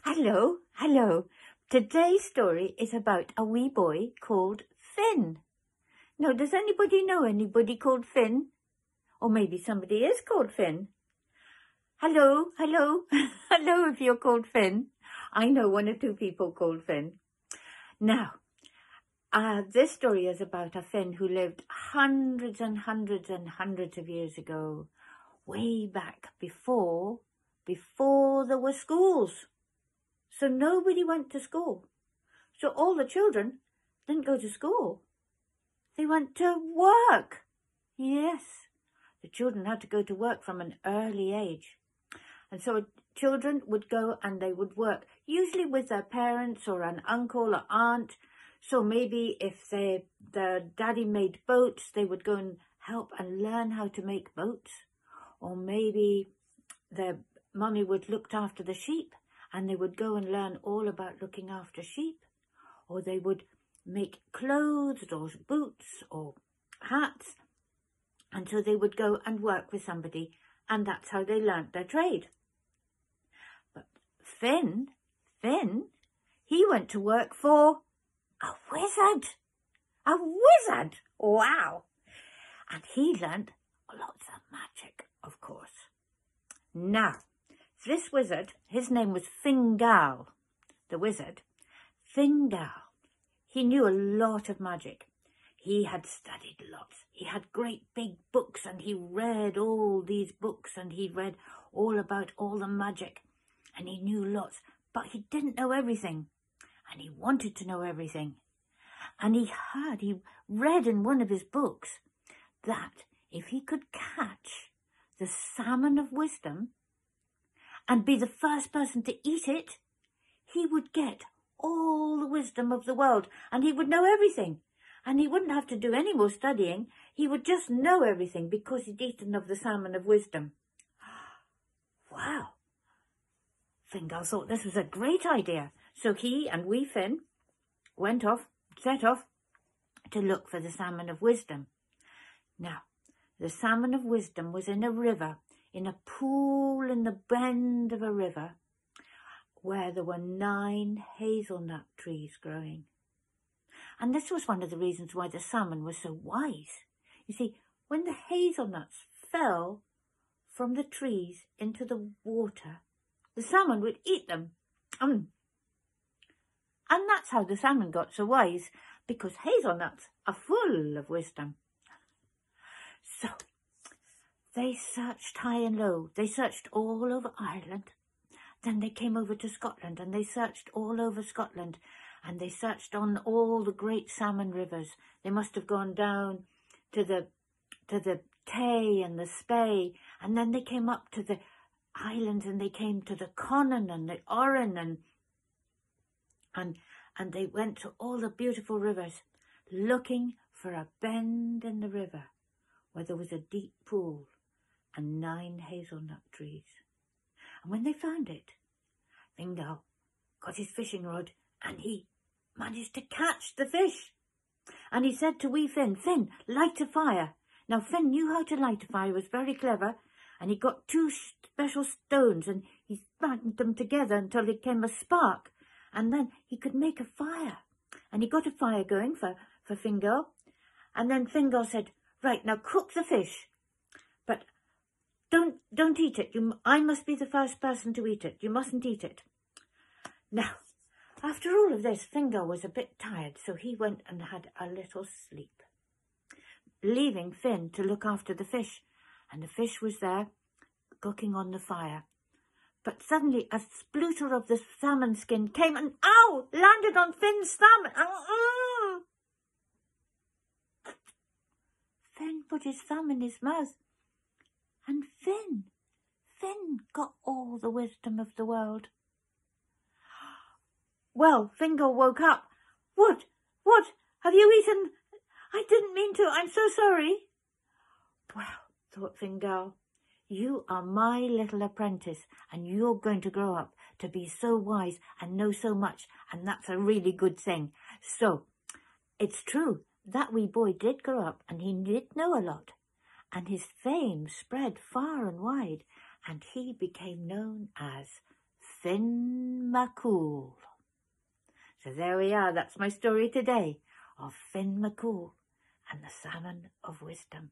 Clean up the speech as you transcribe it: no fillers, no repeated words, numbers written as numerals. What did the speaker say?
Hello, hello. Today's story is about a wee boy called Finn. Now, does anybody know anybody called Finn? Or maybe somebody is called Finn. Hello, hello, hello if you're called Finn. I know one or two people called Finn. Now, this story is about a Finn who lived hundreds and hundreds and hundreds of years ago, way back before there were schools. So nobody went to school. So all the children didn't go to school. They went to work. Yes, the children had to go to work from an early age. And so children would go and they would work, usually with their parents or an uncle or aunt. So maybe if the daddy made boats, they would go and help and learn how to make boats. Or maybe the mummy would look after the sheep, and they would go and learn all about looking after sheep. Or they would make clothes or boots or hats. And so they would go and work with somebody, and that's how they learnt their trade. But Finn, he went to work for a wizard. A wizard! Wow! And he learnt lots of magic, of course. Now, this wizard, his name was Fingal, the wizard. Fingal, he knew a lot of magic. He had studied lots. He had great big books, and he read all these books, and he read all about all the magic. And he knew lots, but he didn't know everything. And he wanted to know everything. And he read in one of his books that if he could catch the salmon of wisdom and be the first person to eat it, he would get all the wisdom of the world, and he would know everything. And he wouldn't have to do any more studying. He would just know everything because he'd eaten of the salmon of wisdom. Wow! Fingal thought this was a great idea. So he and wee Finn set off to look for the salmon of wisdom. Now, the salmon of wisdom was in a river, in a pool in the bend of a river, where there were 9 hazelnut trees growing. And this was one of the reasons why the salmon was so wise. You see, when the hazelnuts fell from the trees into the water, the salmon would eat them. And that's how the salmon got so wise, because hazelnuts are full of wisdom. So they searched high and low. They searched all over Ireland. Then they came over to Scotland, and they searched all over Scotland. And they searched on all the great salmon rivers. They must have gone down to the Tay and the Spey. And then they came up to the islands, and they came to the Conan and the Oran, and they went to all the beautiful rivers, looking for a bend in the river where there was a deep pool and 9 hazelnut trees. And when they found it, Fingal got his fishing rod, and he managed to catch the fish. And he said to wee Finn, "Finn, light a fire." Now Finn knew how to light a fire. He was very clever, and he got 2 special stones, and he smacked them together until it came a spark, and then he could make a fire. And he got a fire going for Fingal. And then Fingal said, "Right, now cook the fish, but don't eat it. I must be the first person to eat it. You mustn't eat it." Now, after all of this, Fingal was a bit tired, so he went and had a little sleep, leaving Finn to look after the fish. And the fish was there, cooking on the fire. But suddenly a splutter of the salmon skin came and, ow, landed on Finn's thumb. Finn put his thumb in his mouth, and Finn got all the wisdom of the world. Well, Fingal woke up. What? Have you eaten? I didn't mean to. I'm so sorry. Well, thought Fingal, you are my little apprentice, and you're going to grow up to be so wise and know so much, and that's a really good thing. So, it's true, that wee boy did grow up, and he did know a lot, and his fame spread far and wide, and he became known as Finn McCool. So there we are, that's my story today of Finn McCool and the Salmon of Wisdom.